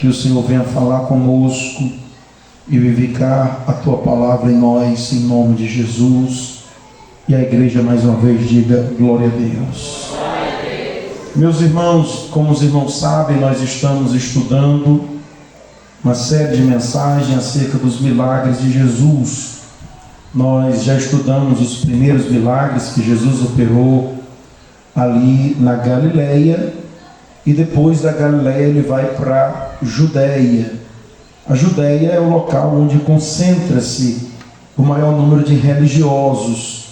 Que o Senhor venha falar conosco e vivificar a Tua palavra em nós, em nome de Jesus. E a igreja mais uma vez diga glória a Deus. Meus irmãos, como os irmãos sabem, nós estamos estudando uma série de mensagens acerca dos milagres de Jesus. Nós já estudamos os primeiros milagres que Jesus operou ali na Galileia, e depois da Galileia ele vai para Judeia. A Judeia é o local onde concentra-se o maior número de religiosos.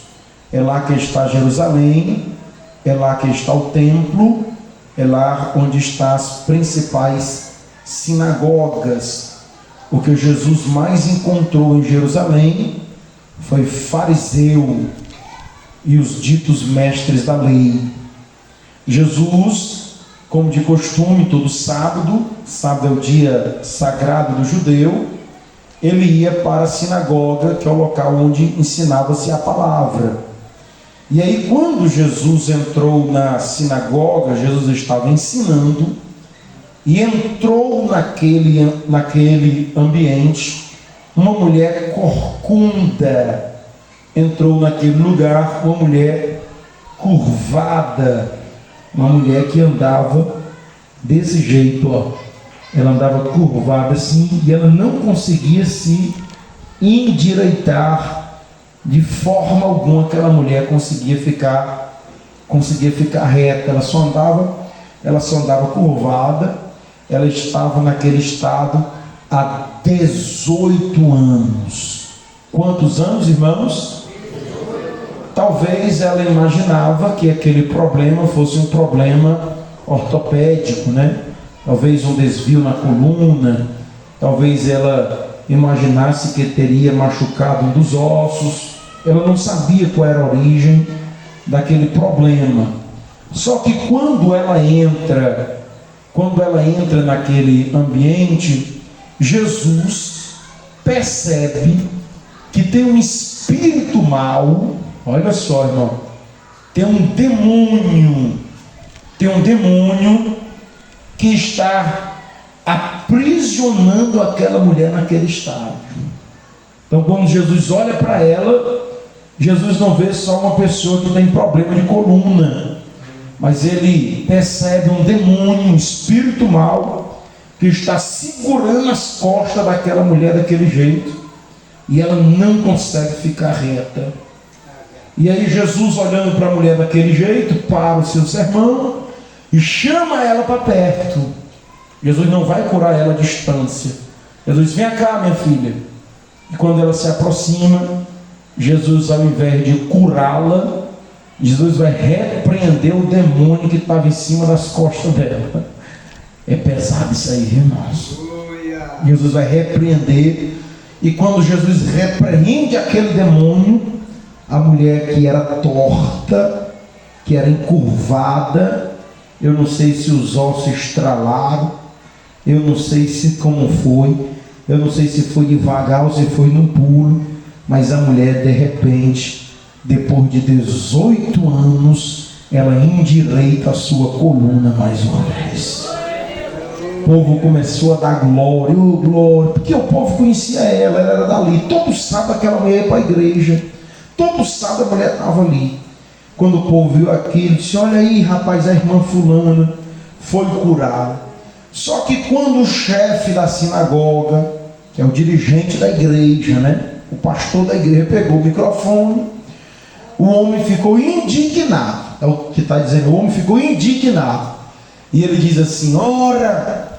É lá que está Jerusalém, é lá que está o templo, é lá onde estão as principais sinagogas. O que Jesus mais encontrou em Jerusalém foi fariseu e os ditos mestres da lei. Jesus, como de costume, todo sábado é o dia sagrado do judeu, ele ia para a sinagoga, que é o local onde ensinava-se a palavra. E aí, quando Jesus entrou na sinagoga, Jesus estava ensinando, e entrou naquele ambiente uma mulher corcunda. Entrou naquele lugar uma mulher curvada, uma mulher que andava desse jeito, ó. Ela andava curvada assim, e ela não conseguia se endireitar de forma alguma. Aquela mulher conseguia ficar reta. Ela só andava curvada. Ela estava naquele estado há 18 anos. Quantos anos, irmãos? Talvez ela imaginava que aquele problema fosse um problema ortopédico, né? Talvez um desvio na coluna, talvez ela imaginasse que teria machucado um dos ossos. Ela não sabia qual era a origem daquele problema. Só que quando ela entra naquele ambiente, Jesus percebe que tem um espírito mau. Olha só, irmão, tem um demônio que está aprisionando aquela mulher naquele estado. Então, quando Jesus olha para ela, Jesus não vê só uma pessoa que tem problema de coluna, mas ele percebe um demônio, um espírito mau, que está segurando as costas daquela mulher daquele jeito, e ela não consegue ficar reta. E aí Jesus, olhando para a mulher daquele jeito, para o seu sermão e chama ela para perto. Jesus não vai curar ela à distância. Jesus, vem cá, minha filha. E quando ela se aproxima, Jesus, ao invés de curá-la, Jesus vai repreender o demônio que estava em cima das costas dela. É pesado isso aí, irmãos. Jesus vai repreender. E quando Jesus repreende aquele demônio, a mulher que era torta, que era encurvada, eu não sei se os ossos estralaram, eu não sei se como foi, eu não sei se foi devagar ou se foi num pulo, mas a mulher, de repente, depois de 18 anos, ela endireita a sua coluna mais uma vez. O povo começou a dar glória, glória, porque o povo conhecia ela era dali. Todo sábado aquela mulher ia para a igreja. Todo sábado a mulher estava ali. Quando o povo viu aquilo, disse: olha aí, rapaz, a irmã fulana foi curada. Só que quando o chefe da sinagoga, que é o dirigente da igreja, né? O pastor da igreja pegou o microfone, o homem ficou indignado. É o que está dizendo, o homem ficou indignado. E ele diz assim: ora,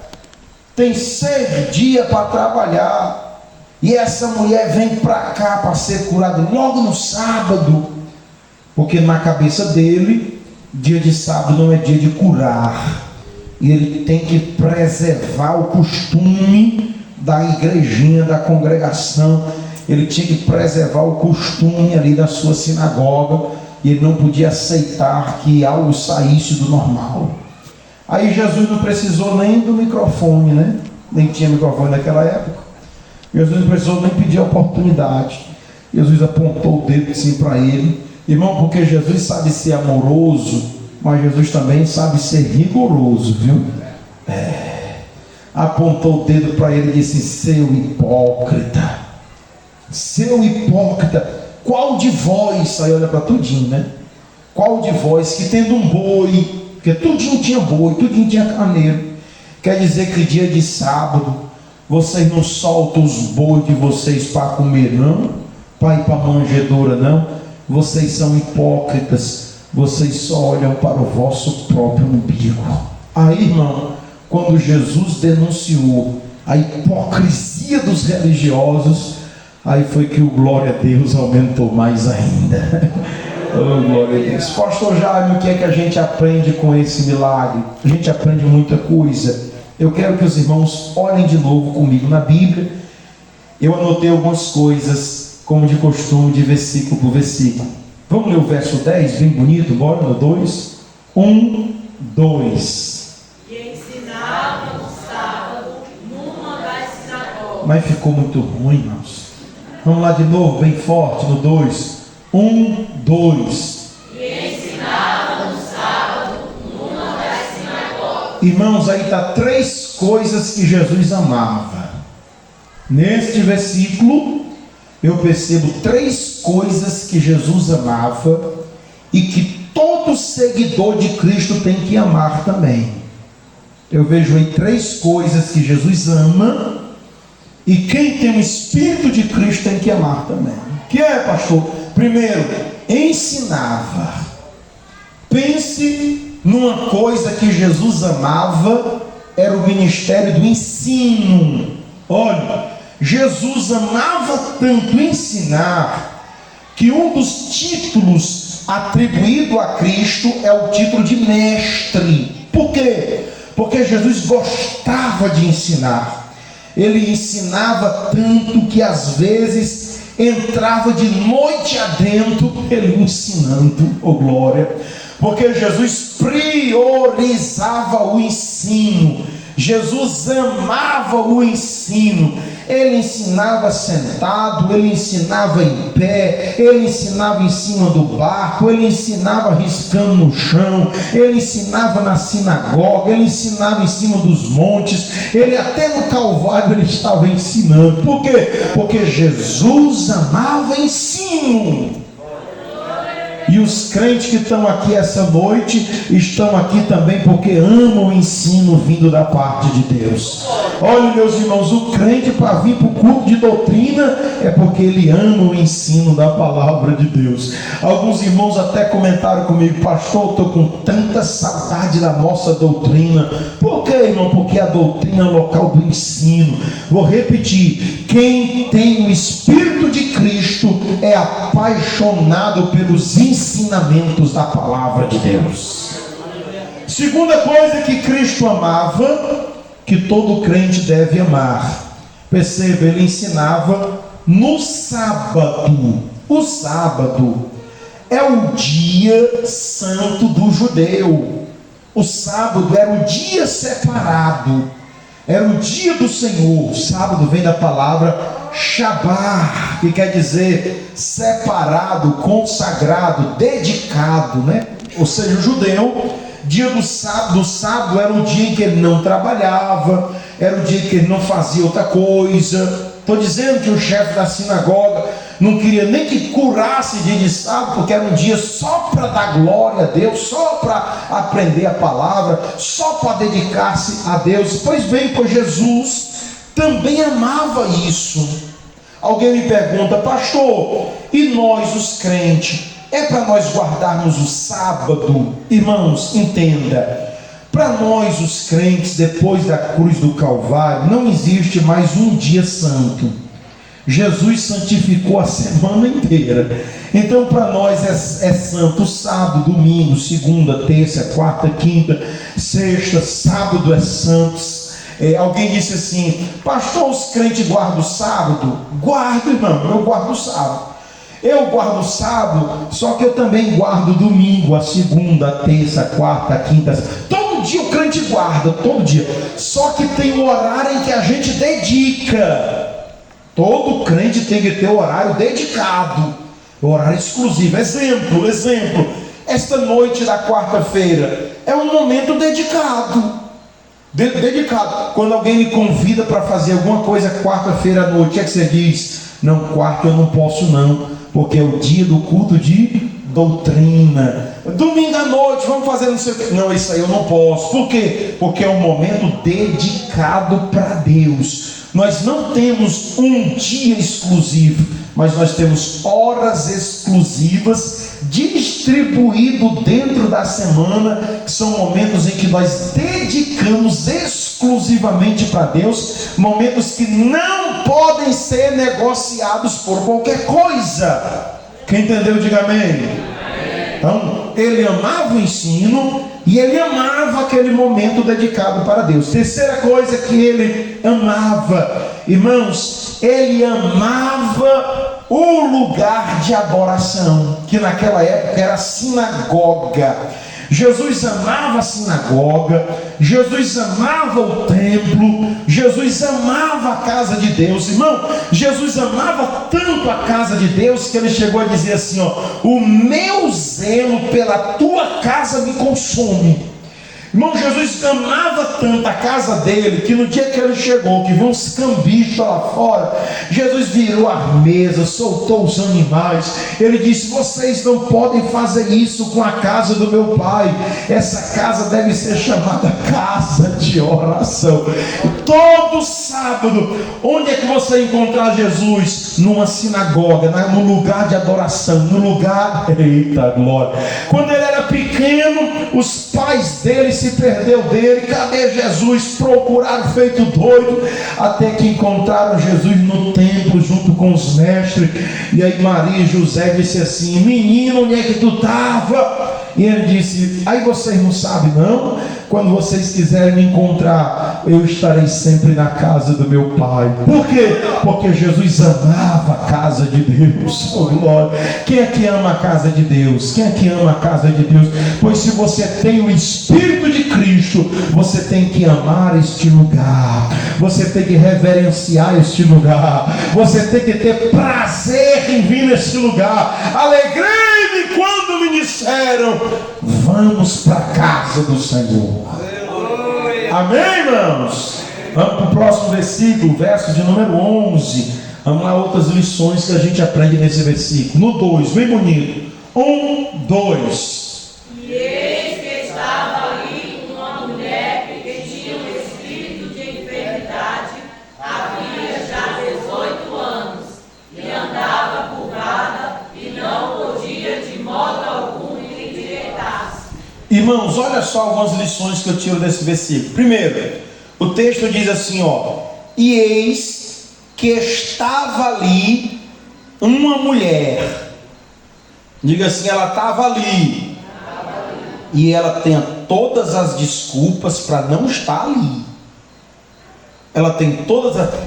tem 6 dias para trabalhar, e essa mulher vem para cá para ser curada logo no sábado. Porque na cabeça dele, dia de sábado não é dia de curar. E ele tem que preservar o costume da igrejinha, da congregação. Ele tinha que preservar o costume ali da sua sinagoga. E ele não podia aceitar que algo saísse do normal. Aí Jesus não precisou nem do microfone, né? Nem tinha microfone naquela época. Jesus não precisou nem pedir a oportunidade. Jesus apontou o dedo assim para ele. Irmão, porque Jesus sabe ser amoroso, mas Jesus também sabe ser rigoroso, viu? apontou o dedo para ele e disse: seu hipócrita, seu hipócrita, qual de vós, aí olha para tudinho, né? Qual de vós que tendo um boi, porque tudinho tinha boi, tudinho tinha carneiro, quer dizer que dia de sábado vocês não soltam os bois de vocês para comer, não? Para ir para a manjedoura, não? Vocês são hipócritas, vocês só olham para o vosso próprio umbigo. Aí, irmão, quando Jesus denunciou a hipocrisia dos religiosos, aí foi que o glória a Deus aumentou mais ainda. Oh, glória a Deus. Pastor Jaime, o que é que a gente aprende com esse milagre? A gente aprende muita coisa. Eu quero que os irmãos olhem de novo comigo na Bíblia. Eu anotei algumas coisas, como de costume, de versículo por versículo. Vamos ler o verso 10, bem bonito, bora no 2. 1, 2. E ensinava no sábado numa das sinagogas. Mas ficou muito ruim, irmãos. Vamos lá de novo, bem forte, no 2. 1, 2. E ensinava no sábado numa das sinagogas. Irmãos, aí está 3 coisas que Jesus amava. Neste versículo, eu percebo 3 coisas que Jesus amava e que todo seguidor de Cristo tem que amar também. Eu vejo aí 3 coisas que Jesus ama e quem tem o Espírito de Cristo tem que amar também. O que é, pastor? Primeiro, ensinava. Pense numa coisa que Jesus amava, era o ministério do ensino. Olha, Jesus amava tanto ensinar, que um dos títulos atribuído a Cristo é o título de mestre. Por quê? Porque Jesus gostava de ensinar. Ele ensinava tanto que às vezes entrava de noite adentro ele ensinando, oh glória, porque Jesus priorizava o ensino. Jesus amava o ensino. Ele ensinava sentado, ele ensinava em pé, ele ensinava em cima do barco, ele ensinava riscando no chão, ele ensinava na sinagoga, ele ensinava em cima dos montes, ele até no Calvário ele estava ensinando. Por quê? Porque Jesus amava ensino. E os crentes que estão aqui essa noite estão aqui também porque amam o ensino vindo da parte de Deus. Olha, meus irmãos, o crente para vir para o culto de doutrina é porque ele ama o ensino da palavra de Deus. Alguns irmãos até comentaram comigo: pastor, eu estou com tanta saudade da nossa doutrina. Por quê, irmão? Porque a doutrina é o local do ensino. Vou repetir: quem tem o Espírito de Cristo é apaixonado pelos ensinamentos da palavra de Deus. Segunda coisa que Cristo amava, que todo crente deve amar. Perceba, ele ensinava no sábado. O sábado é o dia santo do judeu. O sábado era o dia separado, era o dia do Senhor. O sábado vem da palavra Shabá, que quer dizer separado, consagrado, dedicado, né? Ou seja, o judeu, dia do sábado era o dia em que ele não trabalhava, era o dia em que ele não fazia outra coisa. Estou dizendo que o chefe da sinagoga não queria nem que curasse dia de sábado, porque era um dia só para dar glória a Deus, só para aprender a palavra, só para dedicar-se a Deus. Pois bem, pois Jesus também amava isso. Alguém me pergunta: pastor, e nós os crentes, é para nós guardarmos o sábado? Irmãos, entenda, para nós os crentes, depois da cruz do Calvário, não existe mais um dia santo. Jesus santificou a semana inteira. Então para nós é santo sábado, domingo, segunda, terça, quarta, quinta, sexta. Sábado é santo. Alguém disse assim: pastor, os crentes guardam o sábado? Guardo, irmão, eu guardo o sábado. Eu guardo o sábado, só que eu também guardo o domingo, a segunda, a terça, a quarta, a quinta. Todo dia o crente guarda, todo dia. Só que tem um horário em que a gente dedica. Todo crente tem que ter o horário dedicado, o horário exclusivo. Exemplo, esta noite da quarta-feira é um momento dedicado. Dedicado. Quando alguém me convida para fazer alguma coisa quarta-feira à noite, o que é que você diz? Não, quarta eu não posso não, porque é o dia do culto de doutrina. Domingo à noite, vamos fazer não sei o que. Não, isso aí eu não posso. Por quê? Porque é um momento dedicado para Deus. Nós não temos um dia exclusivo, mas nós temos horas exclusivas distribuído dentro da semana, que são momentos em que nós dedicamos exclusivamente para Deus, momentos que não podem ser negociados por qualquer coisa. Quem entendeu, diga amém. Então, ele amava o ensino e ele amava aquele momento dedicado para Deus. Terceira coisa que ele amava, irmãos, ele amava o lugar de adoração, que naquela época era a sinagoga. Jesus amava a sinagoga, Jesus amava o templo, Jesus amava a casa de Deus. Irmão, Jesus amava tanto a casa de Deus que ele chegou a dizer assim, ó: o meu zelo pela tua casa me consome. Irmão, Jesus amava tanto a casa dele, que no dia que ele chegou, que viu uns cambistas lá fora, Jesus virou a mesa, soltou os animais. Ele disse: vocês não podem fazer isso com a casa do meu pai. Essa casa deve ser chamada casa de oração. Todo sábado, onde é que você encontrar Jesus? Numa sinagoga, no lugar de adoração, no lugar, eita glória. Quando ele era pequeno, os pais dele se perdeu dele. Cadê Jesus? Procuraram feito doido, até que encontraram Jesus no templo junto com os mestres. E aí Maria e José disse assim: menino, onde é que tu estava? E ele disse: aí vocês não sabem não? Quando vocês quiserem me encontrar, eu estarei sempre na casa do meu pai. Por quê? Porque Jesus amava a casa de Deus. Oh, glória. Quem é que ama a casa de Deus? Quem é que ama a casa de Deus? Pois se você tem o Espírito de Cristo, você tem que amar este lugar, você tem que reverenciar este lugar, você tem que ter prazer em vir neste lugar. Alegrei-me quando me disseram: vamos para a casa do Senhor. Amém, irmãos? Vamos para o próximo versículo, verso de número 11. Vamos lá, outras lições que a gente aprende nesse versículo. No 2, bem bonito. 1, 2. E eis que estava ali uma mulher que tinha um espírito de enfermidade, havia já 18 anos, e andava curvada, e não podia de modo algum lhe endireitar-se. Irmãos, olha só algumas lições que eu tiro desse versículo. Primeiro, o texto diz assim, ó: e eis que estava ali uma mulher. Diga assim, ela estava ali. E ela tem todas as desculpas para não estar ali. Ela tem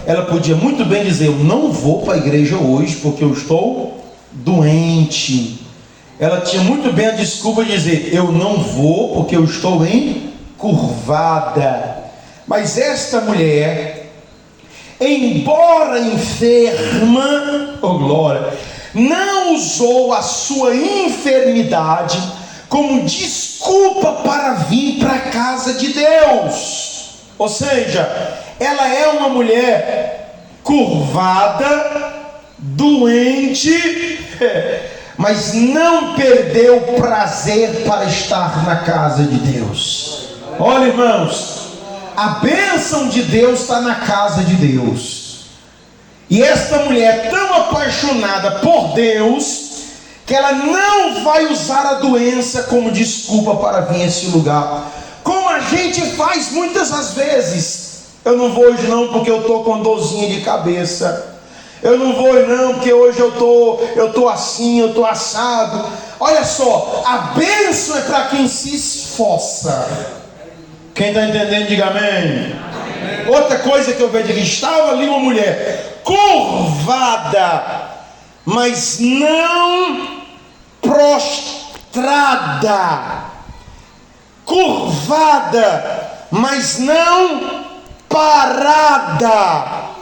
ela podia muito bem dizer: eu não vou para a igreja hoje porque eu estou doente. Ela tinha muito bem a desculpa de dizer: eu não vou porque eu estou encurvada. Mas esta mulher, embora enferma, oh glória, não usou a sua enfermidade como desculpa para vir para a casa de Deus. Ou seja, ela é uma mulher curvada, doente, mas não perdeu o prazer para estar na casa de Deus. Olha, irmãos, a bênção de Deus está na casa de Deus. E esta mulher é tão apaixonada por Deus que ela não vai usar a doença como desculpa para vir a esse lugar, como a gente faz muitas das vezes. Eu não vou hoje não porque eu estou com dorzinha de cabeça. Eu não vou não porque hoje eu tô assim, eu estou assado. Olha só, a bênção é para quem se esforça. Quem está entendendo, diga amém. Amém. Outra coisa que eu vejo aqui: estava ali uma mulher curvada, mas não prostrada. Curvada, mas não parada.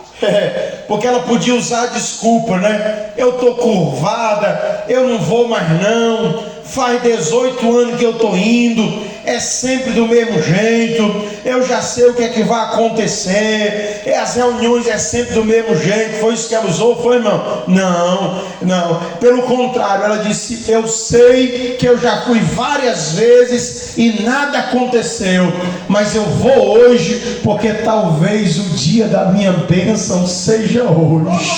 Porque ela podia usar a desculpa, né? Eu estou curvada, eu não vou mais não. Faz 18 anos que eu estou indo. é sempre do mesmo jeito, eu já sei o que é que vai acontecer, as reuniões é sempre do mesmo jeito. Foi isso que ela usou, foi, irmão? Não, pelo contrário, ela disse: eu sei que eu já fui várias vezes e nada aconteceu, mas eu vou hoje, porque talvez o dia da minha bênção seja hoje.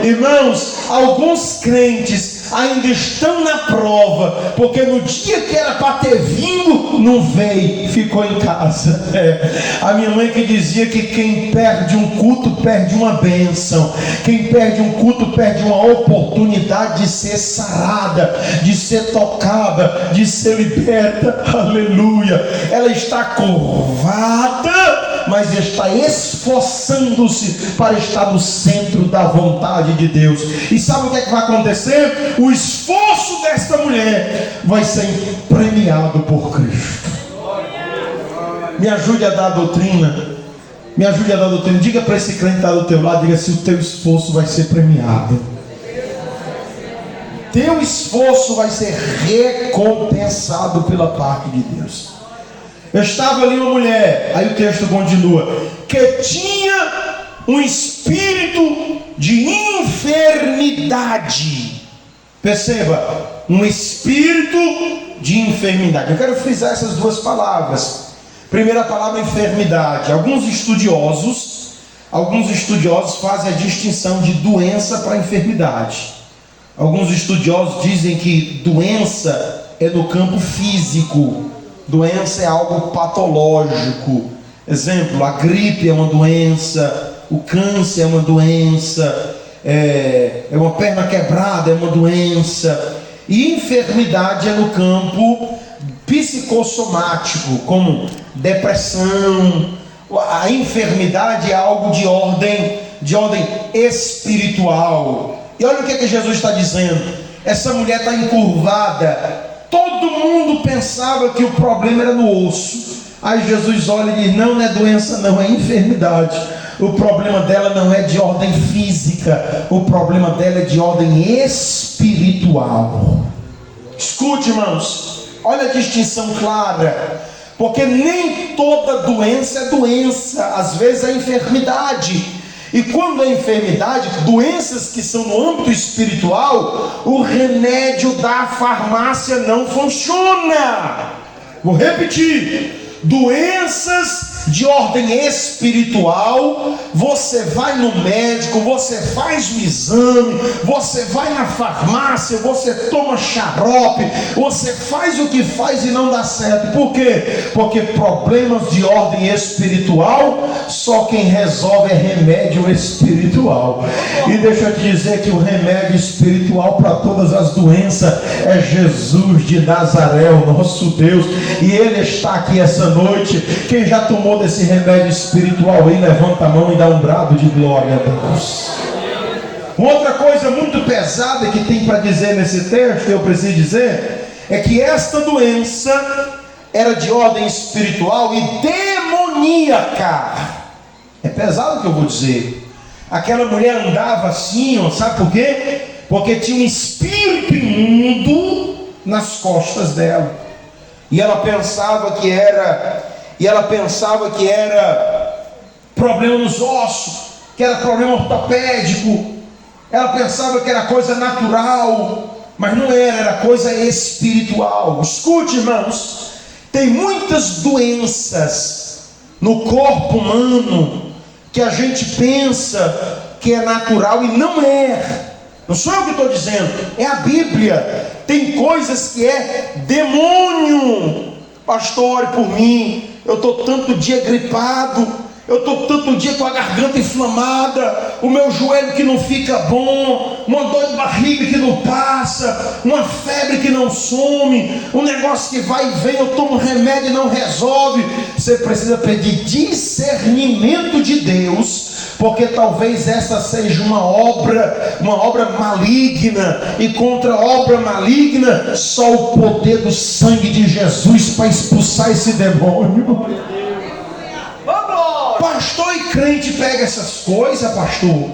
Irmãos, alguns crentes ainda estão na prova, porque no dia que era para ter vindo, não veio, ficou em casa. A minha mãe que dizia que quem perde um culto perde uma bênção, quem perde um culto perde uma oportunidade de ser sarada, de ser tocada, de ser liberta. Aleluia. Ela está curvada, mas está esforçando-se para estar no centro da vontade de Deus. E sabe o que é que vai acontecer? O esforço desta mulher vai ser premiado por Cristo. Me ajude a dar a doutrina. Me ajude a dar a doutrina. Diga para esse crente que está do teu lado, diga se o teu esforço vai ser premiado. Teu esforço vai ser recompensado pela parte de Deus. Eu estava ali uma mulher, aí o texto continua, que tinha um espírito de enfermidade. Perceba, um espírito de enfermidade. Eu quero frisar essas duas palavras. Primeira palavra, enfermidade. Alguns estudiosos fazem a distinção de doença para enfermidade. Alguns estudiosos dizem que doença é no campo físico. Doença é algo patológico. Exemplo, a gripe é uma doença, o câncer é uma doença, é uma perna quebrada é uma doença. E enfermidade é no campo psicossomático, como depressão. A enfermidade é algo de ordem espiritual. E olha o que Jesus está dizendo. Essa mulher está encurvada. Todo mundo pensava que o problema era no osso. Aí Jesus olha e diz: não é doença, não, é enfermidade. O problema dela não é de ordem física, o problema dela é de ordem espiritual. Escute, irmãos, olha a distinção clara. Porque nem toda doença é doença, às vezes é enfermidade. E quando é enfermidade, doenças que são no âmbito espiritual, o remédio da farmácia não funciona. Vou repetir: doenças de ordem espiritual, você vai no médico, você faz o exame, você vai na farmácia, você toma xarope, você faz o que faz e não dá certo. Por quê? Porque problemas de ordem espiritual, só quem resolve é remédio espiritual. E deixa eu te dizer que o remédio espiritual para todas as doenças é Jesus de Nazaré, o nosso Deus. E Ele está aqui essa noite. Quem já tomou desse remédio espiritual aí, levanta a mão e dá um brado de glória a Deus. Outra coisa muito pesada que tem para dizer nesse texto, eu preciso dizer, é que esta doença era de ordem espiritual e demoníaca. É pesado o que eu vou dizer. Aquela mulher andava assim, ó, sabe por quê? Porque tinha um espírito imundo nas costas dela. E ela pensava que era problema nos ossos, que era problema ortopédico. Ela pensava que era coisa natural, mas não era coisa espiritual. Escute, irmãos, tem muitas doenças no corpo humano que a gente pensa que é natural e não é. Não sou eu que estou dizendo, é a Bíblia. Tem coisas que é demônio. Pastor, ore por mim, eu estou tanto dia gripado, eu estou tanto dia com a garganta inflamada, o meu joelho que não fica bom, uma dor de barriga que não passa, uma febre que não some, um negócio que vai e vem, eu tomo remédio e não resolve. Você precisa pedir discernimento de Deus, porque talvez essa seja uma obra maligna, e contra a obra maligna, só o poder do sangue de Jesus para expulsar esse demônio. Pastor, e crente pega essas coisas, pastor?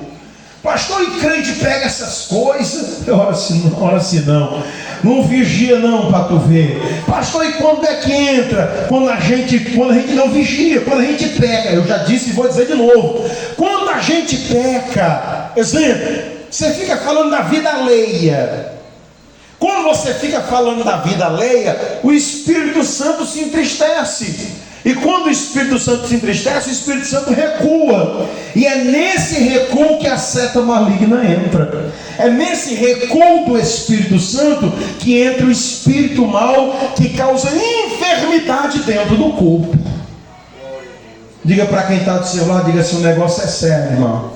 Pastor, e crente pega essas coisas? Ora se não. Não vigia não para tu ver. Pastor, e quando é que entra? Quando a gente não vigia, quando a gente peca. Eu já disse e vou dizer de novo. Quando a gente peca, exemplo, você fica falando da vida alheia. Quando você fica falando da vida alheia, o Espírito Santo se entristece. E quando o Espírito Santo se entristece, o Espírito Santo recua. E é nesse recuo que a seta maligna entra. É nesse recuo do Espírito Santo que entra o espírito mau, que causa enfermidade dentro do corpo. Diga para quem está do seu lado, diga assim: o negócio é sério, irmão.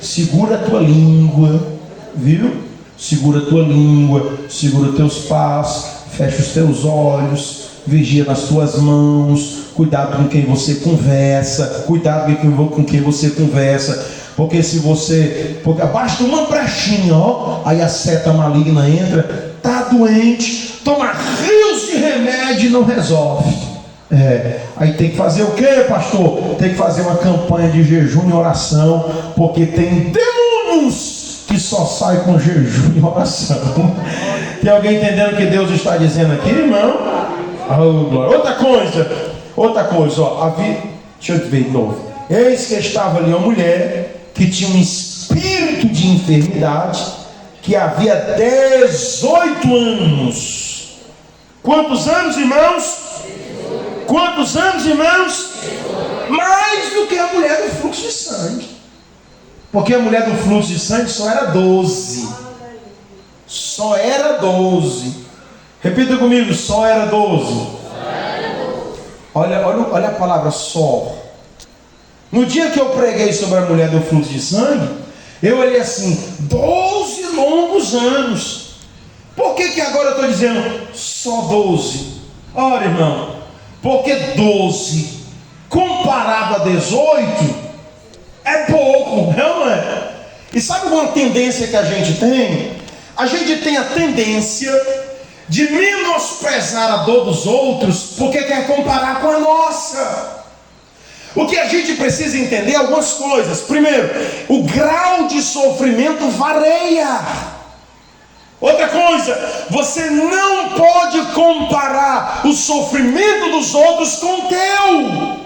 Segura a tua língua, viu? Segura a tua língua, segura os teus passos, fecha os teus olhos, vigia nas tuas mãos, cuidado com quem você conversa, com quem você conversa, porque se você, porque basta uma brechinha, ó, aí a seta maligna entra, tá doente, toma rios de remédio e não resolve. Aí tem que fazer o que, pastor? Tem que fazer uma campanha de jejum e oração, porque tem demônios que só sai com jejum e oração. Tem alguém entendendo o que Deus está dizendo aqui, irmão? Outra coisa, ó, deixa eu ver de novo. Eis que estava ali uma mulher que tinha um espírito de enfermidade, que havia 18 anos. Quantos anos, irmãos? Quantos anos, irmãos? Mais do que a mulher do fluxo de sangue. Porque a mulher do fluxo de sangue só era 12. Só era 12. Repita comigo, só era 12. Olha a palavra só. No dia que eu preguei sobre a mulher do fluxo de sangue, eu olhei assim, 12 longos anos. Por que agora eu estou dizendo só 12? Ora, irmão, porque 12 comparado a 18 é pouco, não é? E sabe uma tendência que a gente tem? A gente tem a tendência de menosprezar a dor dos outros porque quer comparar com a nossa. O que a gente precisa entender é algumas coisas. Primeiro, o grau de sofrimento varia. Outra coisa, você não pode comparar o sofrimento dos outros com o teu.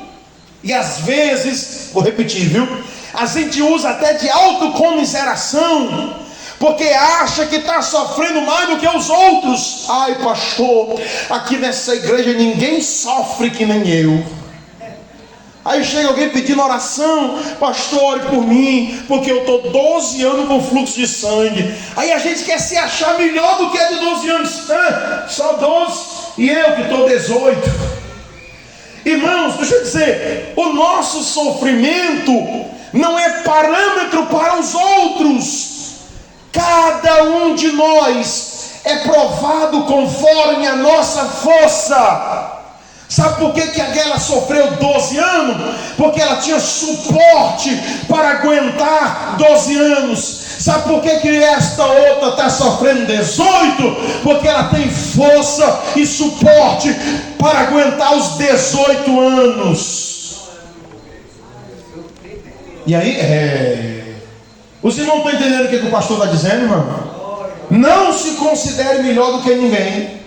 E às vezes, vou repetir, viu? A gente usa até de autocomiseração, porque acha que está sofrendo mais do que os outros. Ai, pastor, aqui nessa igreja ninguém sofre que nem eu. Aí chega alguém pedindo oração: pastor, ore por mim, porque eu estou 12 anos com fluxo de sangue. Aí a gente quer se achar melhor do que é de 12 anos. Só 12 e eu que estou 18. Irmãos, deixa eu dizer, o nosso sofrimento não é parâmetro para os outros. Cada um de nós é provado conforme a nossa força. Sabe por que aquela sofreu 12 anos? Porque ela tinha suporte para aguentar 12 anos. Sabe por que esta outra está sofrendo 18? Porque ela tem força e suporte para aguentar os 18 anos. E aí, os irmãos estão entendendo o que o pastor está dizendo, irmão? Não se considere melhor do que ninguém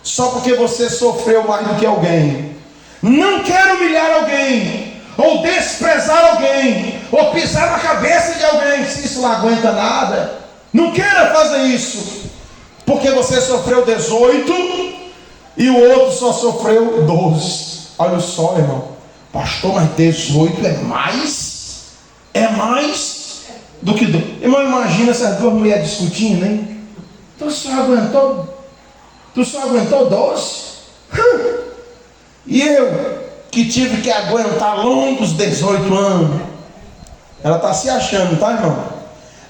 só porque você sofreu mais do que alguém. Não quero humilhar alguém, ou desprezar alguém, ou pisar na cabeça de alguém, se isso não aguenta nada. Não queira fazer isso, porque você sofreu 18 e o outro só sofreu 12. Olha só, irmão, pastor, mas 18 é mais do que 12. Irmão, imagina essas duas mulheres discutindo, hein? Tu só aguentou 12? E eu, que tive que aguentar longos 18 anos. Ela está se achando, tá, irmão?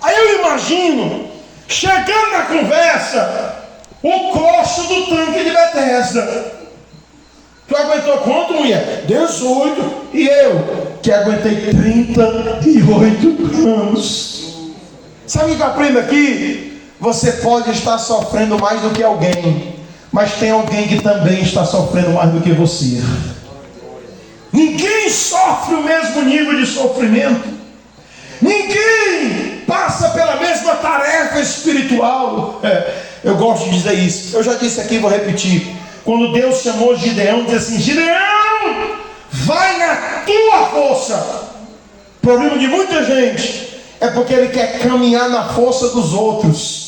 Aí eu imagino, chegando na conversa, o costo do tanque de Betesda. Tu aguentou quanto, mulher? 18. E eu, que aguentei 38 anos. Sabe o que eu aprendo aqui? Você pode estar sofrendo mais do que alguém, mas tem alguém que também está sofrendo mais do que você. Ninguém sofre o mesmo nível de sofrimento. Ninguém passa pela mesma tarefa espiritual. Eu gosto de dizer isso. Eu já disse aqui, vou repetir. Quando Deus chamou Gideão, disse assim: Gideão, vai na tua força. O problema de muita gente é porque ele quer caminhar na força dos outros.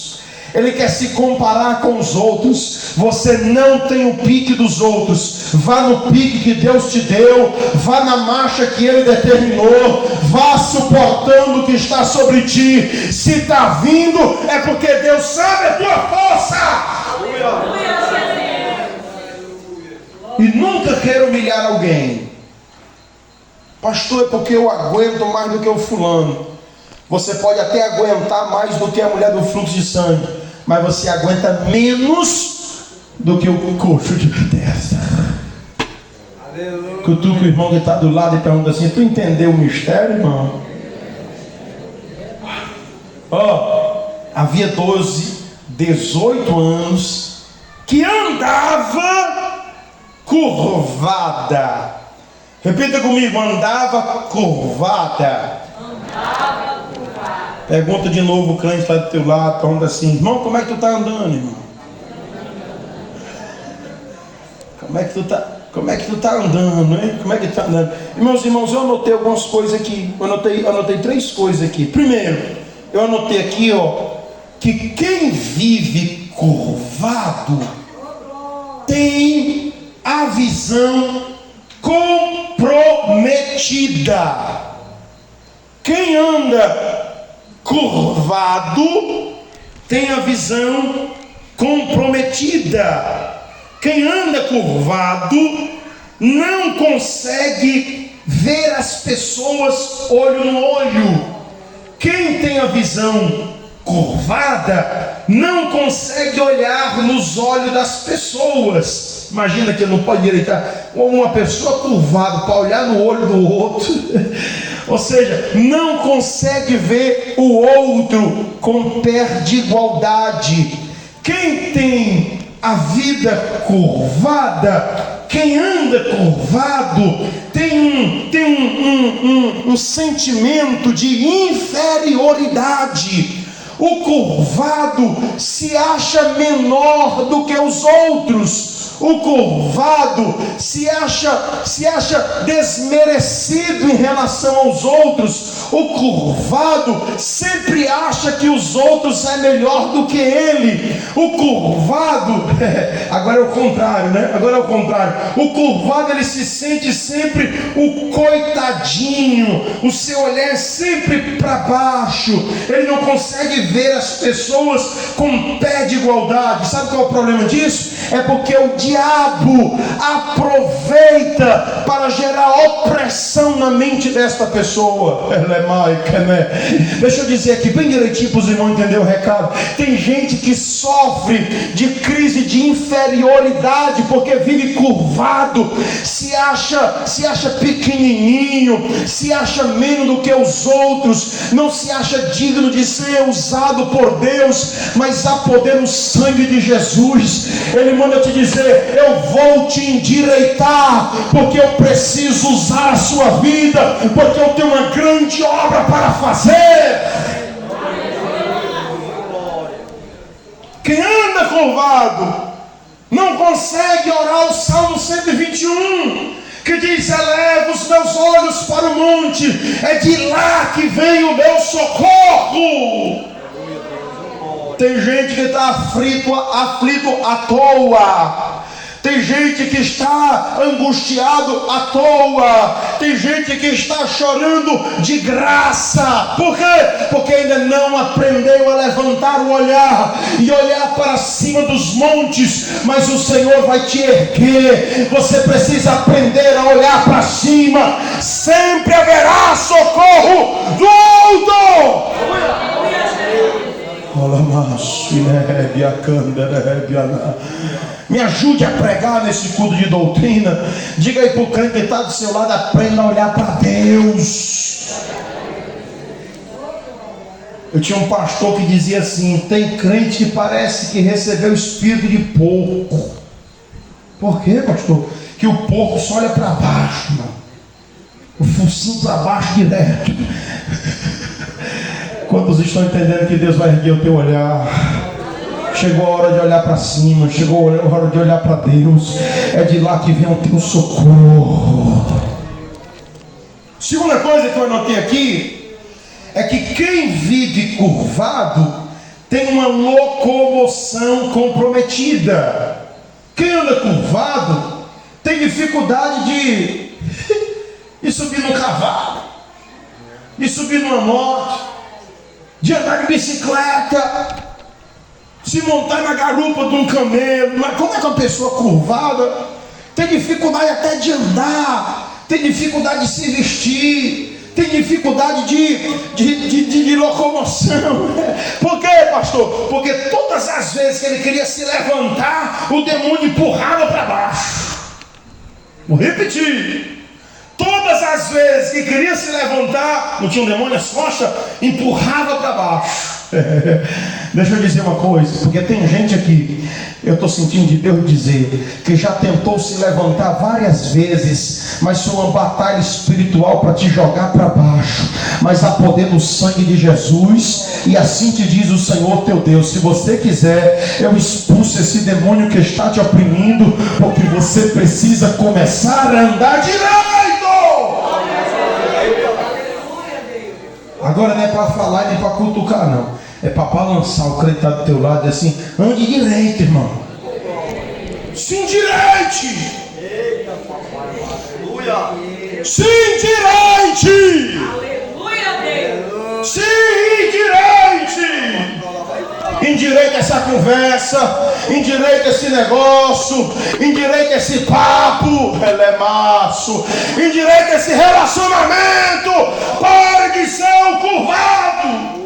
Ele quer se comparar com os outros. Você não tem o pique dos outros. Vá no pique que Deus te deu. Vá na marcha que Ele determinou. Vá suportando o que está sobre ti. Se está vindo, é porque Deus sabe a tua força. E nunca quero humilhar alguém. Pastor, é porque eu aguento mais do que o fulano. Você pode até aguentar mais do que a mulher do fluxo de sangue, mas você aguenta menos do que o coxo de Bethesda. Cutuca o irmão que está do lado e pergunta assim: tu entendeu o mistério, irmão? Havia 18 anos que andava curvada. Repita comigo: andava curvada. Pergunta de novo o crente está do teu lado, pergunta assim: irmão, como é que tu está andando, irmão? Como é que tu está andando, hein? Como é que tu está andando? Irmãos, eu anotei algumas coisas aqui. Eu anotei 3 coisas aqui. Primeiro, eu anotei aqui, que quem vive curvado tem a visão comprometida. Quem anda curvado tem a visão comprometida. Quem anda curvado não consegue ver as pessoas olho no olho. Quem tem a visão curvada não consegue olhar nos olhos das pessoas. Imagina que não pode direitar uma pessoa curvada para olhar no olho do outro. Ou seja, não consegue ver o outro com pé de igualdade. Quem tem a vida curvada, quem anda curvado, tem um sentimento de inferioridade. O curvado se acha menor do que os outros. O curvado se acha desmerecido em relação aos outros. O curvado sempre acha que os outros é melhor do que ele. O curvado, agora é o contrário, né? Agora é o contrário. O curvado, ele se sente sempre o coitadinho. O seu olhar é sempre para baixo. Ele não consegue ver as pessoas com pé de igualdade. Sabe qual é o problema disso? É porque o diabo aproveita para gerar opressão na mente desta pessoa. Deixa eu dizer aqui bem direitinho para os irmãos entenderem o recado. Tem gente que sofre de crise de inferioridade porque vive curvado, se acha pequenininho, se acha menos do que os outros, não se acha digno de ser usado por Deus. Mas há poder no sangue de Jesus. Ele manda te dizer: eu vou te endireitar, porque eu preciso usar a sua vida, porque eu tenho uma grande obra para fazer. Quem anda curvado não consegue orar o Salmo 121, que diz: eleva os meus olhos para o monte, é de lá que vem o meu socorro. Tem gente que está aflito à toa. Tem gente que está angustiado à toa. Tem gente que está chorando de graça. Por quê? Porque ainda não aprendeu a levantar o olhar e olhar para cima dos montes. Mas o Senhor vai te erguer. Você precisa aprender a olhar para cima. Sempre haverá socorro do alto. Me ajude a pregar nesse culto de doutrina. Diga aí para o crente que está do seu lado: aprenda a olhar para Deus. Eu tinha um pastor que dizia assim: tem crente que parece que recebeu o espírito de porco. Por quê, pastor? Que o porco só olha para baixo, mano. O focinho para baixo direto. Quantos estão entendendo que Deus vai erguer o teu olhar? Chegou a hora de olhar para cima, chegou a hora de olhar para Deus. É de lá que vem o teu socorro. Segunda coisa que eu anotei aqui é que quem vive curvado tem uma locomoção comprometida. Quem anda curvado tem dificuldade de subir no cavalo, de subir numa moto, de andar de bicicleta, se montar na garupa de um camelo. Mas como é que uma pessoa curvada tem dificuldade até de andar, tem dificuldade de se vestir, tem dificuldade de locomoção? Por quê, pastor? Porque todas as vezes que ele queria se levantar, o demônio empurrava para baixo. Vou repetir. Todas as vezes que queria se levantar, não tinha um demônio nas costas, empurrava para baixo. Deixa eu dizer uma coisa, porque tem gente aqui, eu estou sentindo de Deus dizer, que já tentou se levantar várias vezes, mas foi uma batalha espiritual para te jogar para baixo. Mas há poder no sangue de Jesus, e assim te diz o Senhor teu Deus: se você quiser, eu expulso esse demônio que está te oprimindo, porque você precisa começar a andar direito. Agora não é para falar nem para cutucar, não. É para balançar o crente do teu lado e assim: ande direito, irmão. Se endireite. Eita, papai. Aleluia. Se endireite. Aleluia, Deus. Se endireite. Endireita essa conversa, endireita esse negócio, endireita esse papo, relemaço, endireita esse relacionamento. Pare de ser um curvado.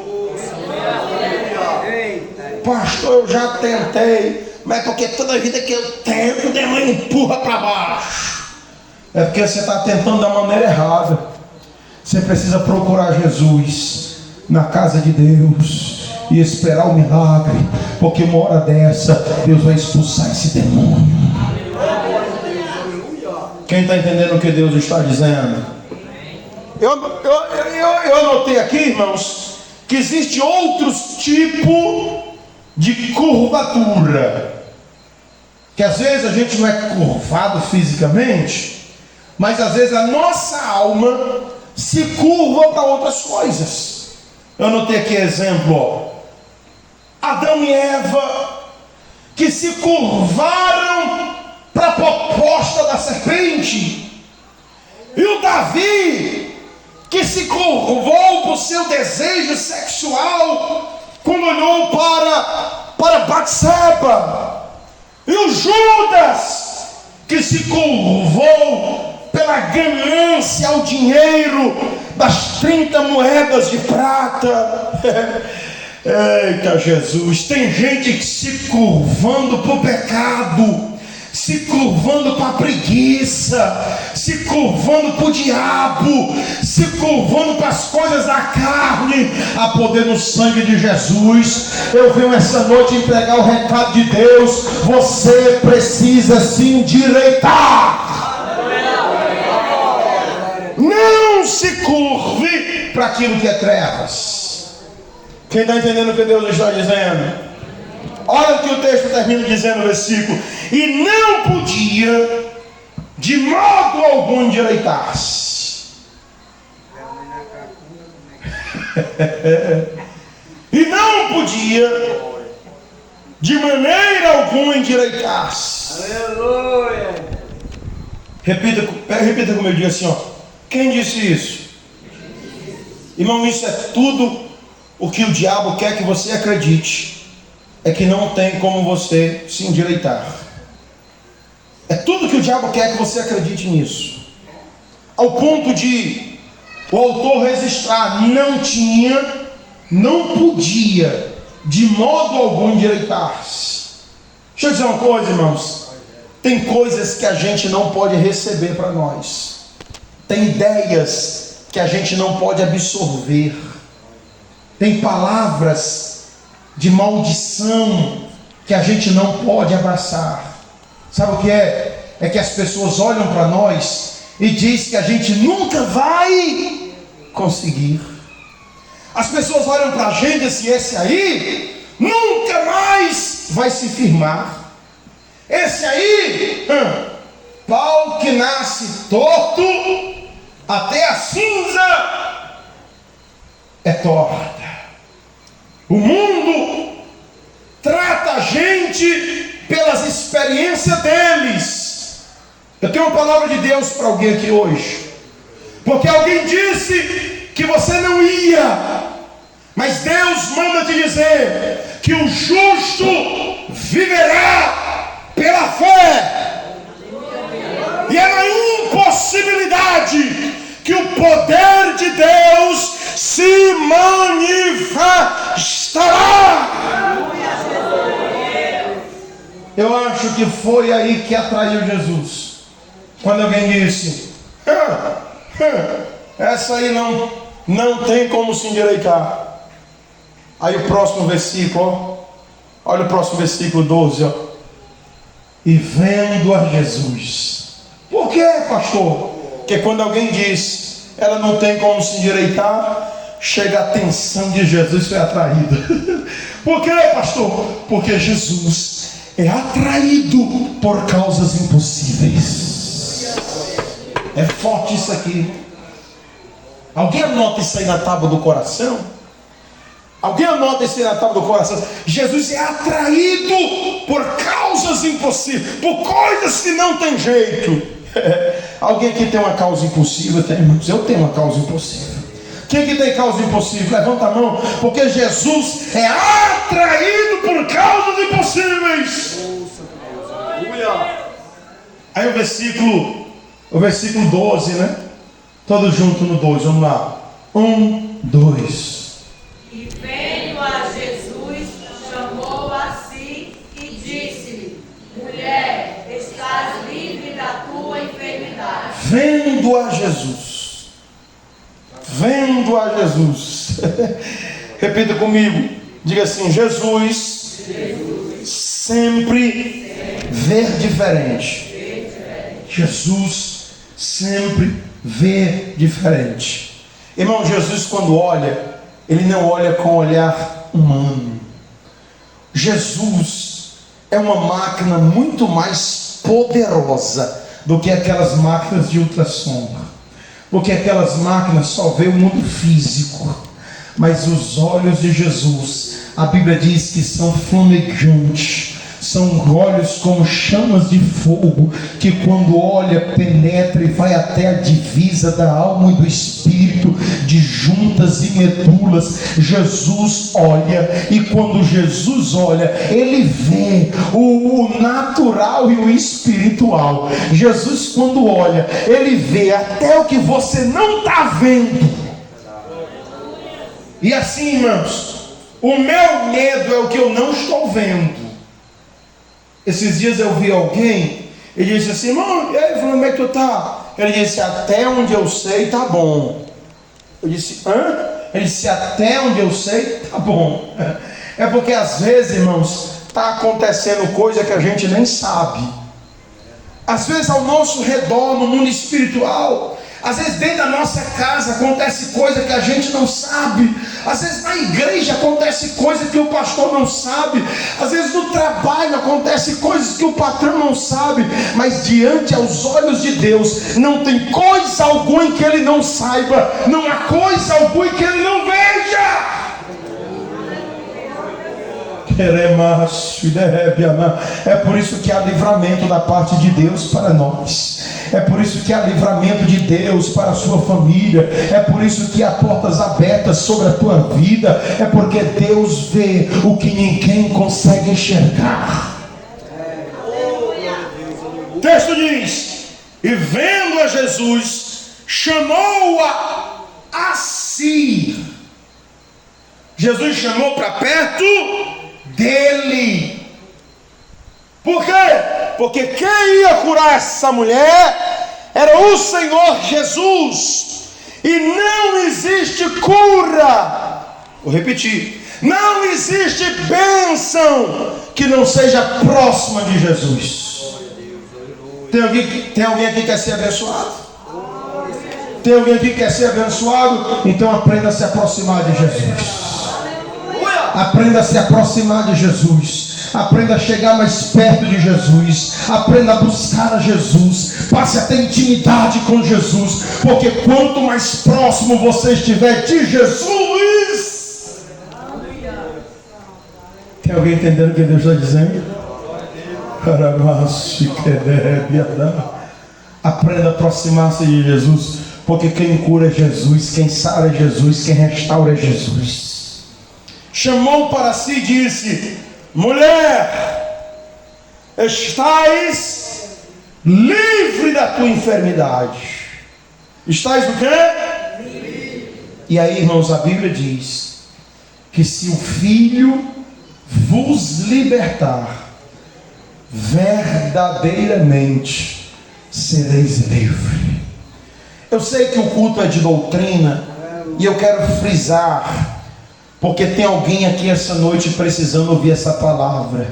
Pastor, eu já tentei, mas porque toda vida que eu tento, o demônio empurra para baixo. É porque você está tentando da maneira errada. Você precisa procurar Jesus na casa de Deus e esperar o milagre, porque uma hora dessa Deus vai expulsar esse demônio. Quem está entendendo o que Deus está dizendo? Eu anotei aqui, irmãos, que existe outros tipos de curvatura, que às vezes a gente não é curvado fisicamente, mas às vezes a nossa alma se curva para outras coisas. Eu anotei aqui exemplo, ó. Adão e Eva, que se curvaram para a proposta da serpente, e o Davi, que se curvou para o seu desejo sexual quando olhou para Batseba, e o Judas, que se curvou pela ganância ao dinheiro das 30 moedas de prata. Eita Jesus, tem gente que se curvando para o pecado, se curvando para a preguiça, se curvando para o diabo, se curvando para as coisas da carne. Há poder no sangue de Jesus. Eu venho essa noite entregar o recado de Deus: você precisa se endireitar. Não se curve para aquilo que é trevas. Quem está entendendo o que Deus está dizendo? Olha o que o texto termina dizendo no versículo: e não podia de modo algum endireitar-se. E não podia de maneira alguma endireitar-se. Aleluia. Repita comigo, diga assim, ó. Quem disse isso? Irmão, isso é tudo o que o diabo quer que você acredite. É que não tem como você se endireitar. É tudo que o diabo quer que você acredite nisso. Ao ponto de o autor registrar: não podia de modo algum endireitar-se. Deixa eu dizer uma coisa, irmãos. Tem coisas que a gente não pode receber para nós. Tem ideias que a gente não pode absorver. Tem palavras de maldição que a gente não pode abraçar. Sabe o que é? É que as pessoas olham para nós e dizem que a gente nunca vai conseguir. As pessoas olham para a gente e dizem, esse aí nunca mais vai se firmar. Esse aí, pau que nasce torto, até a cinza é torta. O mundo trata a gente pelas experiências deles. Eu tenho uma palavra de Deus para alguém aqui hoje. Porque alguém disse que você não ia, mas Deus manda te dizer que o justo viverá pela fé. E é na impossibilidade que o poder de Deus se manifestará. Eu acho que foi aí que atraiu Jesus. Quando alguém disse, essa aí não tem como se endireitar. Aí o próximo versículo, olha o próximo versículo 12, ó. E vendo a Jesus. Por quê, pastor? Porque quando alguém diz, ela não tem como se endireitar, chega a atenção de Jesus foi atraída. Por quê, pastor? Porque Jesus é atraído por causas impossíveis. É forte isso aqui. Alguém anota isso aí na tábua do coração? Alguém anota isso aí na tábua do coração? Jesus é atraído por causas impossíveis, por coisas que não tem jeito. Alguém aqui tem uma causa impossível? Tem, irmãos? Eu tenho uma causa impossível. Quem que tem causa impossível? Levanta a mão. Porque Jesus é atraído por causas impossíveis. Aí o versículo 12, né? Todos juntos no 12, vamos lá. 1, 2. E vendo a Jesus, chamou a si e disse-lhe: mulher, estás livre da tua enfermidade. Vendo a Jesus. Vendo a Jesus. Repita comigo. Diga assim: Jesus sempre vê diferente. Jesus sempre vê diferente. Irmão, Jesus quando olha, ele não olha com olhar humano. Jesus é uma máquina muito mais poderosa do que aquelas máquinas de ultrassom. Porque aquelas máquinas só vê o mundo físico. Mas os olhos de Jesus, a Bíblia diz que são flamejantes. São olhos como chamas de fogo, que quando olha, penetra e vai até a divisa da alma e do espírito, de juntas e medulas. Jesus olha, e quando Jesus olha, ele vê o natural e o espiritual. Jesus quando olha, ele vê até o que você não está vendo. E assim, irmãos, o meu medo é o que eu não estou vendo. Esses dias eu vi alguém, ele disse assim: irmão, e aí, como é que tu tá? Ele disse: até onde eu sei tá bom. Eu disse: hã? Ele disse: até onde eu sei tá bom. É porque às vezes, irmãos, está acontecendo coisa que a gente nem sabe. Às vezes ao nosso redor, no mundo espiritual, às vezes dentro da nossa casa acontece coisa que a gente não sabe. Às vezes na igreja acontece coisa que o pastor não sabe. Às vezes no trabalho acontece coisas que o patrão não sabe. Mas diante aos olhos de Deus, não tem coisa alguma em que ele não saiba. Não há coisa alguma em que ele não veja. É por isso que há livramento da parte de Deus para nós. É por isso que há livramento de Deus para a sua família. É por isso que há portas abertas sobre a tua vida. É porque Deus vê o que ninguém consegue enxergar. O texto diz: e vendo a Jesus, chamou-a a si. Jesus chamou para perto dele. Por quê? Porque quem ia curar essa mulher era o Senhor Jesus. E não existe cura, vou repetir, não existe bênção que não seja próxima de Jesus. Tem alguém aqui que quer ser abençoado? Tem alguém aqui que quer ser abençoado? Então aprenda a se aproximar de Jesus. Aprenda a se aproximar de Jesus. Aprenda a chegar mais perto de Jesus. Aprenda a buscar a Jesus. Passe a ter intimidade com Jesus. Porque quanto mais próximo você estiver de Jesus. Tem alguém entendendo o que Deus está dizendo? Aprenda a aproximar-se de Jesus. Porque quem cura é Jesus. Quem sara é Jesus. Quem restaura é Jesus. Chamou para si e disse: mulher, estás livre da tua enfermidade. Estás o quê? Livre. E aí, irmãos, a Bíblia diz que se o Filho vos libertar, verdadeiramente sereis livres. Eu sei que o culto é de doutrina, e eu quero frisar, porque tem alguém aqui essa noite precisando ouvir essa palavra.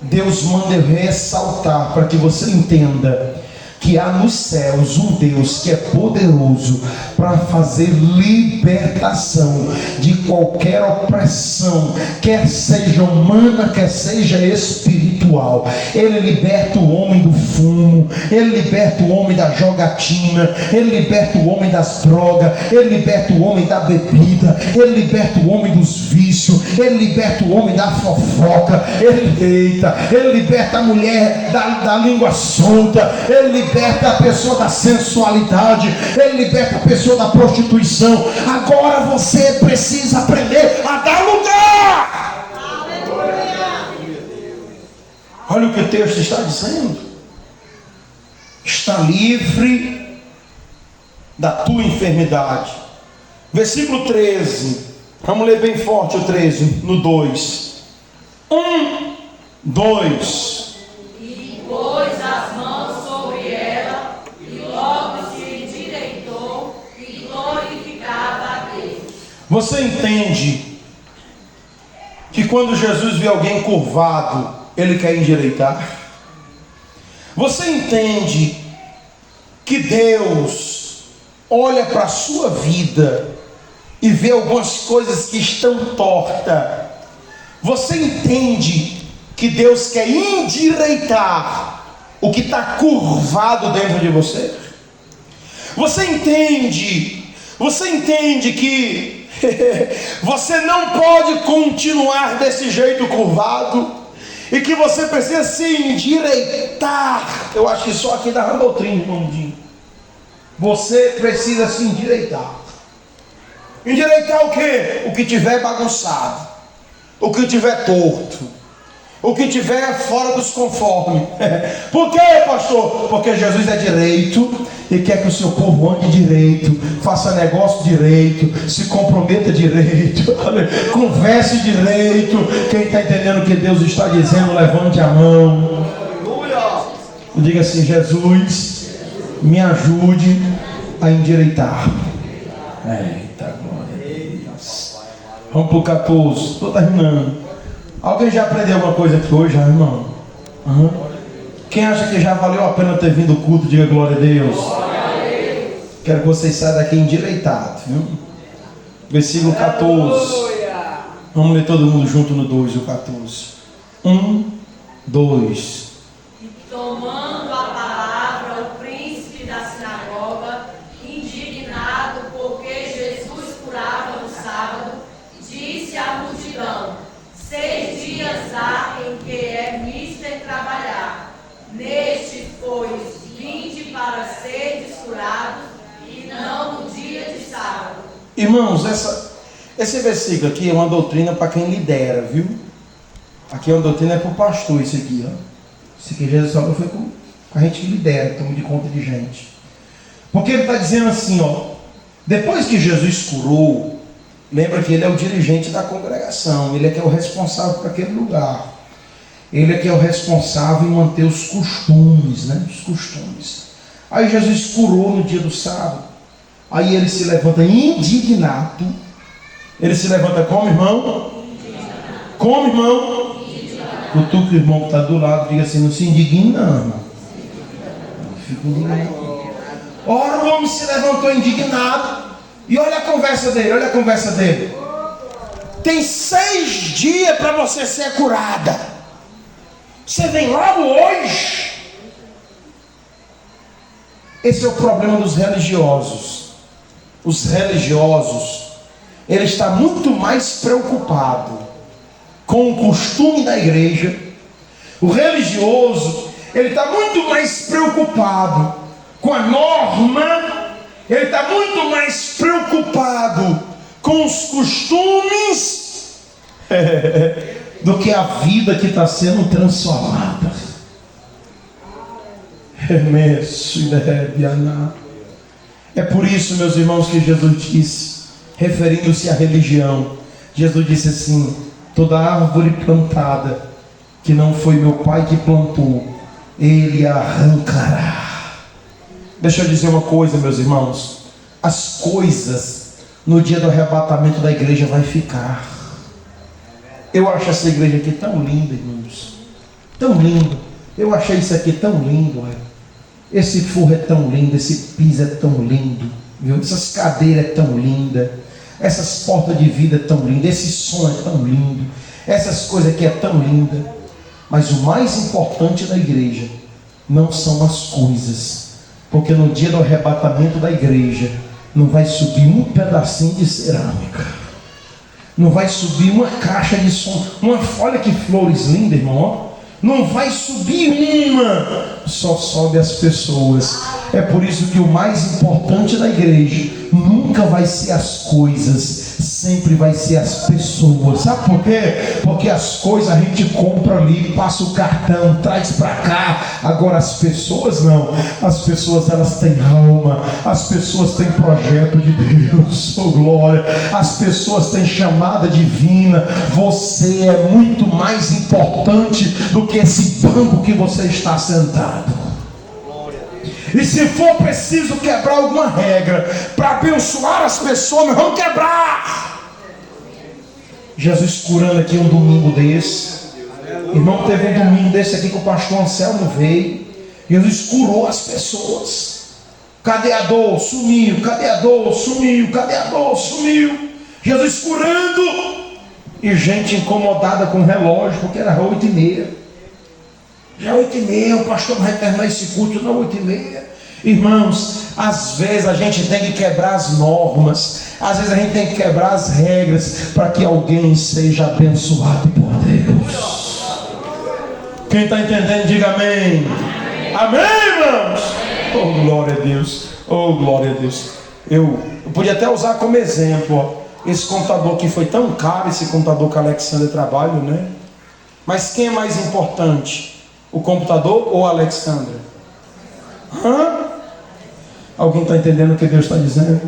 Deus manda eu ressaltar para que você entenda que há nos céus um Deus que é poderoso para fazer libertação de qualquer opressão, quer seja humana, quer seja espiritual. Ele liberta o homem do fumo, ele liberta o homem da jogatina, ele liberta o homem das drogas, ele liberta o homem da bebida, ele liberta o homem dos vícios, ele liberta o homem da fofoca, ele liberta a mulher da língua solta, ele liberta a pessoa da sensualidade, ele liberta a pessoa da prostituição. Agora você precisa aprender a dar lugar. Olha o que o texto está dizendo: está livre da tua enfermidade. Versículo 13, vamos ler bem forte o 13, no 2. 1, 2. E pôs as mãos sobre ela, e logo se endireitou e glorificava a Deus. Você entende que quando Jesus vê alguém curvado, ele quer endireitar? Você entende que Deus olha para a sua vida e vê algumas coisas que estão tortas? Você entende que Deus quer endireitar o que está curvado dentro de você? Você entende que você não pode continuar desse jeito curvado e que você precisa se endireitar? Eu acho que só aqui dá uma doutrina, irmãozinho. Você precisa se endireitar. Endireitar o quê? O que tiver bagunçado, o que tiver torto, o que tiver fora dos conformes. Por quê, pastor? Porque Jesus é direito e quer que o seu povo ande direito, faça negócio direito, se comprometa direito, converse direito. Quem está entendendo o que Deus está dizendo, levante a mão. Diga assim: Jesus, me ajude a endireitar. Eita glória a Deus. Vamos para o 14. Estou terminando. Alguém já aprendeu alguma coisa aqui hoje, irmão? Uhum. Quem acha que já valeu a pena ter vindo ao culto, diga glória a Deus. Quero que vocês saiam daqui endireitados, viu? Versículo 14. Vamos ler todo mundo junto no 2 e o 14. 1, 2. E tomando a palavra o príncipe da sinagoga, indignado porque Jesus curava no sábado, disse à multidão: 6 dias há em que é mister trabalhar. Neste, pois, vinde para seres curados, e não no dia de sábado. Irmãos, esse versículo aqui é uma doutrina para quem lidera, viu? Aqui é uma doutrina para o pastor, isso aqui, ó. Isso aqui Jesus falou foi com a gente que lidera, que toma de conta de gente. Porque ele está dizendo assim, ó. Depois que Jesus curou, lembra que ele é o dirigente da congregação, ele é que é o responsável por aquele lugar. Ele é que é o responsável em manter os costumes, né? Os costumes. Aí Jesus curou no dia do sábado. Aí ele se levanta indignado. Ele se levanta como, irmão? Como, irmão? Cutuca o irmão que está do lado, diga assim: não se indigne não, irmão. Fica indignado. Ora, o homem se levantou indignado. E olha a conversa dele, Tem 6 dias para você ser curada. Você vem logo hoje. Esse é o problema dos religiosos. Os religiosos, ele está muito mais preocupado com o costume da igreja. O religioso, ele está muito mais preocupado com a norma. Ele está muito mais preocupado com os costumes do que a vida que está sendo transformada. É por isso, meus irmãos, que Jesus disse, referindo-se à religião, Jesus disse assim: toda árvore plantada que não foi meu Pai que plantou, Ele arrancará. Deixa eu dizer uma coisa, meus irmãos. As coisas no dia do arrebatamento da igreja vai ficar. Eu acho essa igreja aqui tão linda, irmãos. Tão linda. Eu achei isso aqui tão lindo. Esse forro é tão lindo. Esse piso é tão lindo. Viu? Essas cadeiras é tão lindas. Essas portas de vida é tão lindas. Esse som é tão lindo. Essas coisas aqui é tão linda. Mas o mais importante da igreja não são as coisas. Porque no dia do arrebatamento da igreja, não vai subir um pedacinho de cerâmica, não vai subir uma caixa de som, uma folha que flores linda, irmão, não vai subir uma, só sobe as pessoas. É por isso que o mais importante da igreja nunca vai ser as coisas, sempre vai ser as pessoas. Sabe por quê? Porque as coisas a gente compra ali, passa o cartão, traz para cá. Agora as pessoas não. As pessoas, elas têm alma. As pessoas têm projeto de Deus. Oh glória. As pessoas têm chamada divina. Você é muito mais importante do que esse banco que você está sentado. E se for preciso quebrar alguma regra para abençoar as pessoas, nós vamos quebrar. Jesus curando aqui um domingo desse. Irmão, teve um domingo desse aqui que o pastor Anselmo veio. Jesus curou as pessoas. Cadê a dor? Sumiu. Cadê a dor? Sumiu. Cadê a dor? Sumiu. Jesus curando. E gente incomodada com o relógio, porque era 8h30. Já 8h30, o pastor não vai terminar esse culto, não, 8h30. Irmãos, às vezes a gente tem que quebrar as normas, às vezes a gente tem que quebrar as regras, para que alguém seja abençoado por Deus. Quem está entendendo, diga amém. Amém, irmãos? Oh, glória a Deus. Oh, glória a Deus. Eu podia até usar como exemplo, ó, esse computador que foi tão caro, esse computador que a Alexandra trabalha, né? Mas quem é mais importante? O computador ou a Alexandra? Alguém está entendendo o que Deus está dizendo?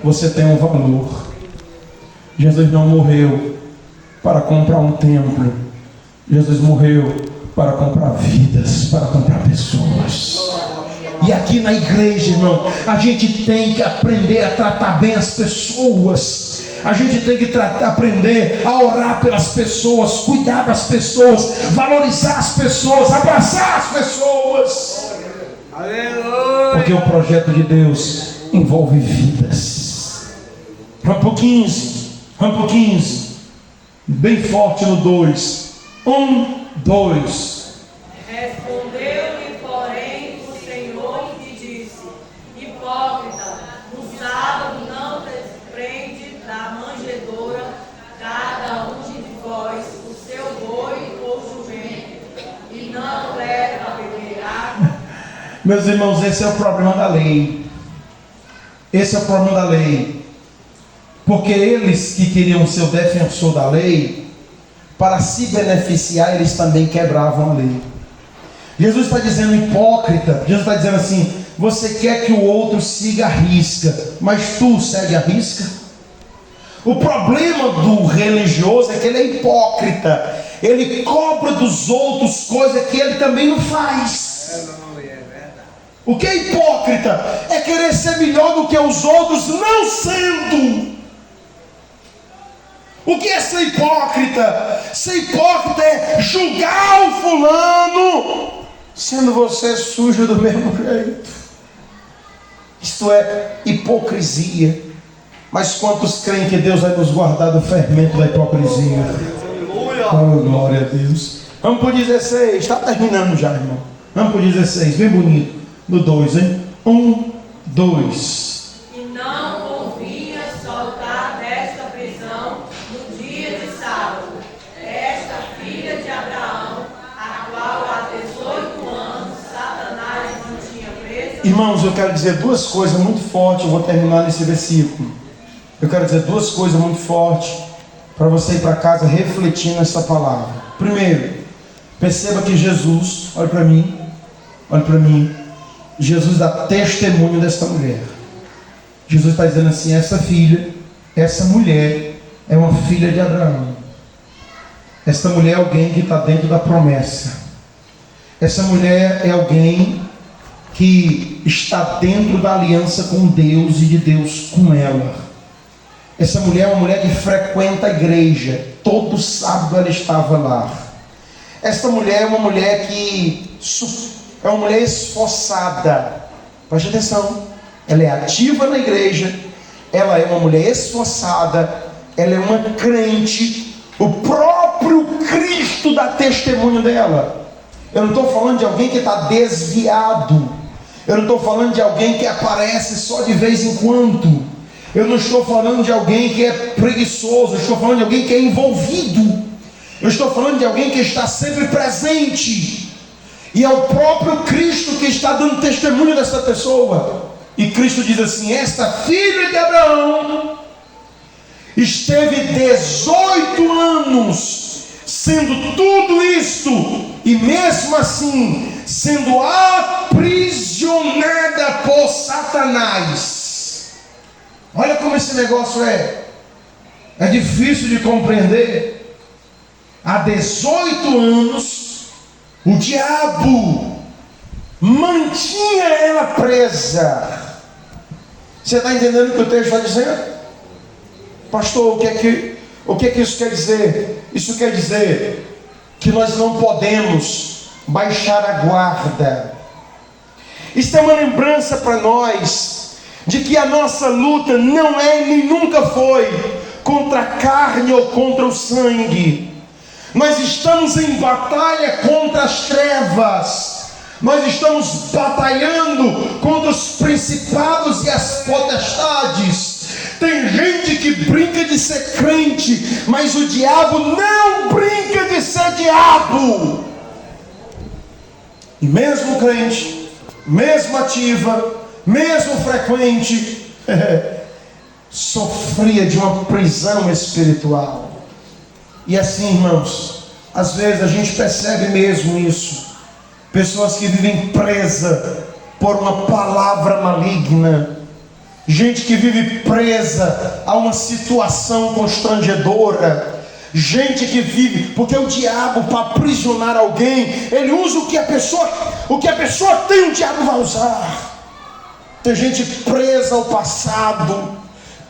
Você tem um valor. Jesus não morreu para comprar um templo. Jesus morreu para comprar vidas, para comprar pessoas. E aqui na igreja, irmão, a gente tem que aprender a tratar bem as pessoas. A gente tem que aprender a orar pelas pessoas, cuidar das pessoas, valorizar as pessoas, abraçar as pessoas. Porque o projeto de Deus envolve vidas. Vamos para o 15. Bem forte no 2. 1, 2. Respondeu-lhe, porém, o Senhor e disse: hipócrita, no sábado não desprende da manjedoura cada um de vós o seu boi ou jumento, e não leva a beber água. Meus irmãos, esse é o problema da lei. Esse é o problema da lei. Porque eles que queriam ser o defensor da lei, para se beneficiar, eles também quebravam a lei. Jesus está dizendo hipócrita. Jesus está dizendo assim: você quer que o outro siga a risca, mas tu segue a risca? O problema do religioso é que ele é hipócrita. Ele cobra dos outros coisas que ele também não faz. O que é hipócrita? É querer ser melhor do que os outros, não sendo. O que é ser hipócrita? Ser hipócrita é julgar o fulano, sendo você sujo do mesmo jeito. Isto é hipocrisia. Mas quantos creem que Deus vai nos guardar do fermento da hipocrisia? Oh, glória a Deus. Vamos para o 16. Está terminando já, irmão. Vamos para o 16. Bem bonito. No 2, hein? 1, 2. E não convinha soltar desta prisão no dia de sábado esta filha de Abraão, a qual há 18 anos Satanás mantinha presa. Irmãos, eu quero dizer duas coisas muito fortes. Eu vou terminar nesse versículo. Eu quero dizer duas coisas muito fortes para você ir para casa refletindo essa palavra. Primeiro, perceba que Jesus, olha para mim, Jesus dá testemunho desta mulher. Jesus está dizendo assim: essa filha, essa mulher é uma filha de Abraão. Esta mulher é alguém que está dentro da promessa. Essa mulher é alguém que está dentro da aliança com Deus e de Deus com ela. Essa mulher é uma mulher que frequenta a igreja. Todo sábado ela estava lá. Esta mulher é uma mulher que é uma mulher esforçada. Preste atenção. Ela é ativa na igreja. Ela é uma mulher esforçada. Ela é uma crente. O próprio Cristo dá testemunho dela. Eu não estou falando de alguém que está desviado. Eu não estou falando de alguém que aparece só de vez em quando. Eu não estou falando de alguém que é preguiçoso. Eu estou falando de alguém que é envolvido. Eu estou falando de alguém que está sempre presente. E é o próprio Cristo que está dando testemunho dessa pessoa. E Cristo diz assim: esta filha de Abraão esteve 18 anos sendo tudo isto, e mesmo assim sendo aprisionada por Satanás. Olha como esse negócio é difícil de compreender. Há 18 anos o diabo mantinha ela presa. Você está entendendo o que o texto está dizendo? Pastor, o que é que isso quer dizer? Isso quer dizer que nós não podemos baixar a guarda. Isso é uma lembrança para nós de que a nossa luta não é nem nunca foi contra a carne ou contra o sangue. Nós estamos em batalha contra as trevas. Nós estamos batalhando contra os principados e as potestades. Tem gente que brinca de ser crente, mas o diabo não brinca de ser diabo. E mesmo crente, mesmo ativa, mesmo frequente, sofria de uma prisão espiritual. E assim, irmãos, às vezes a gente percebe mesmo isso. Pessoas que vivem presa por uma palavra maligna. Gente que vive presa a uma situação constrangedora. Gente que vive, porque o diabo, para aprisionar alguém, ele usa o que a pessoa tem, o diabo vai usar. Tem gente presa ao passado,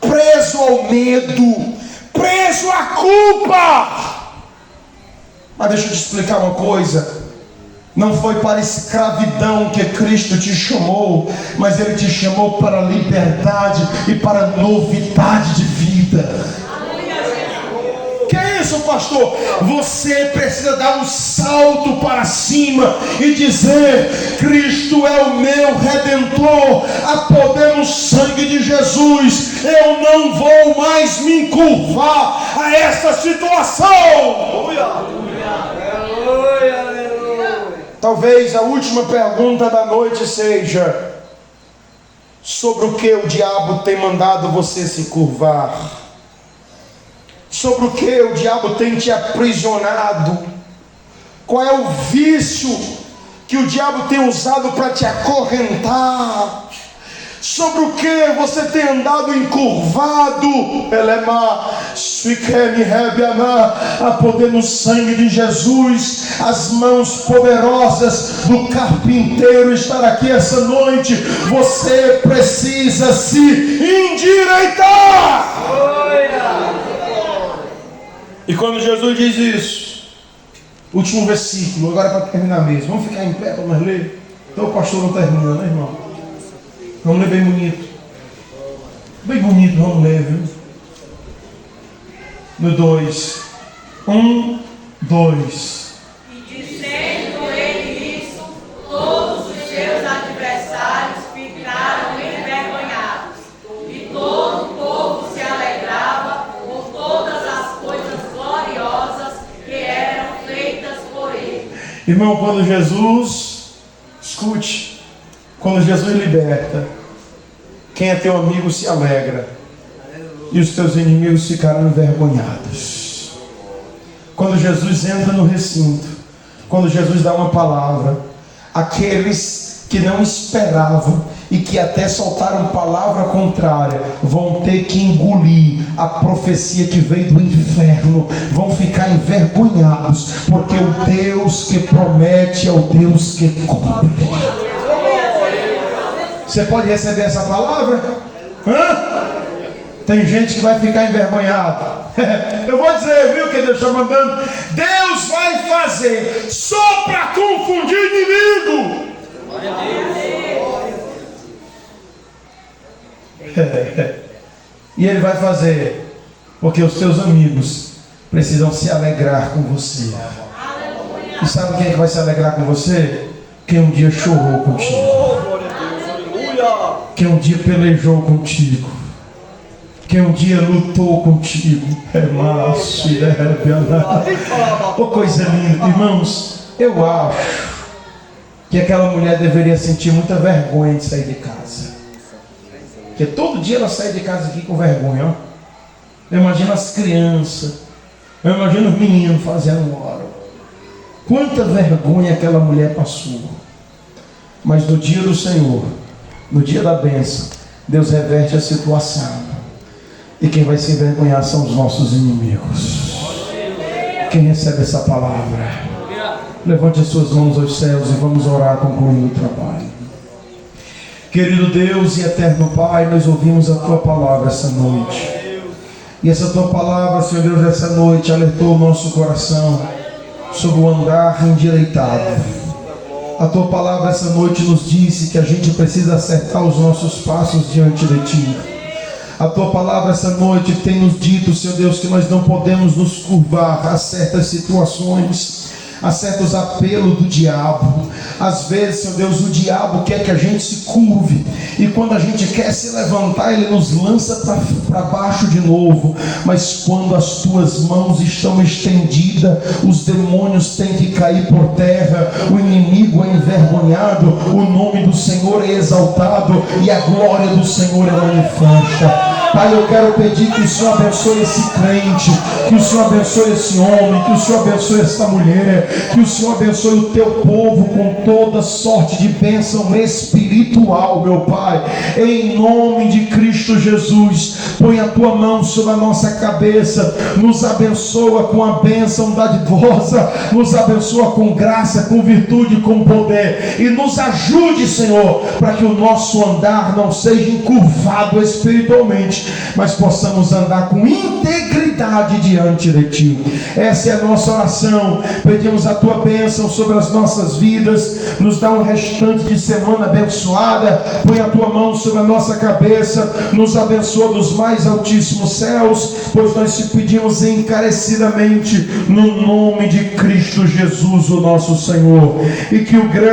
preso ao medo, preso à culpa. Mas deixa eu te explicar uma coisa. Não foi para a escravidão que Cristo te chamou, mas Ele te chamou para a liberdade e para a novidade de vida. Que é isso, pastor? Você precisa dar um salto para cima e dizer: Cristo é o meu Redentor, a poder no sangue de Jesus. Eu não vou mais me encurvar a essa situação. Talvez a última pergunta da noite seja: sobre o que o diabo tem mandado você se curvar? Sobre o que o diabo tem te aprisionado? Qual é o vício que o diabo tem usado para te acorrentar? Sobre o que você tem andado encurvado? A poder no sangue de Jesus. As mãos poderosas do carpinteiro estão aqui essa noite. Você precisa se endireitar. E quando Jesus diz isso, último versículo, agora para terminar mesmo, vamos ficar em pé para nós ler? Então o pastor não termina, né, irmão? Vamos ler bem bonito. Bem bonito, vamos ler, viu? No 2. 1, 2. E dizendo ele isso, todos os seus adversários ficaram envergonhados. E todo o povo se alegrava por todas as coisas gloriosas que eram feitas por ele. Irmão, quando Jesus, escute, quando Jesus liberta, quem é teu amigo se alegra, e os teus inimigos ficarão envergonhados. Quando Jesus entra no recinto, quando Jesus dá uma palavra, aqueles que não esperavam e que até soltaram palavra contrária vão ter que engolir a profecia que veio do inferno, vão ficar envergonhados, porque o Deus que promete é o Deus que cumpre. Você pode receber essa palavra? Tem gente que vai ficar envergonhada. Eu vou dizer, viu, que Deus está mandando. Deus vai fazer só para confundir inimigo. E Ele vai fazer porque os teus amigos precisam se alegrar com você. E sabe quem é que vai se alegrar com você? Quem um dia chorou contigo, quem um dia pelejou contigo, quem um dia lutou contigo. Oh, coisa linda. Irmãos, eu acho que aquela mulher deveria sentir muita vergonha de sair de casa, porque todo dia ela sai de casa aqui com vergonha, ó. Eu imagino as crianças, eu imagino os meninos fazendo hora. Quanta vergonha aquela mulher passou. Mas no dia do Senhor, no dia da bênção, Deus reverte a situação. E quem vai se envergonhar são os nossos inimigos. Quem recebe essa palavra? Levante as suas mãos aos céus e vamos orar concluindo o trabalho. Querido Deus e eterno Pai, nós ouvimos a Tua palavra essa noite. E essa Tua palavra, Senhor Deus, essa noite alertou o nosso coração sobre o andar endireitado. A Tua palavra essa noite nos disse que a gente precisa acertar os nossos passos diante de Ti. A Tua palavra essa noite tem nos dito, Senhor Deus, que nós não podemos nos curvar a certas situações, a certos apelos do diabo. Às vezes, Senhor Deus, o diabo quer que a gente se curve, e quando a gente quer se levantar, ele nos lança para baixo de novo. Mas quando as Tuas mãos estão estendidas, os demônios têm que cair por terra, o inimigo é envergonhado, o nome do Senhor é exaltado e a glória do Senhor é manifesta. Pai, eu quero pedir que o Senhor abençoe esse crente, que o Senhor abençoe esse homem, que o Senhor abençoe essa mulher, que o Senhor abençoe o Teu povo com toda sorte de bênção espiritual, meu Pai, em nome de Cristo Jesus. Põe a Tua mão sobre a nossa cabeça, nos abençoa com a bênção dadivosa, nos abençoa com graça, com virtude, com poder, e nos ajude, Senhor, para que o nosso andar não seja encurvado espiritualmente, mas possamos andar com integridade diante de Ti. Essa é a nossa oração. Pedimos a Tua bênção sobre as nossas vidas. Nos dá um restante de semana abençoada. Põe a Tua mão sobre a nossa cabeça, nos abençoa dos mais altíssimos céus, pois nós te pedimos encarecidamente no nome de Cristo Jesus, o nosso Senhor. E que o grande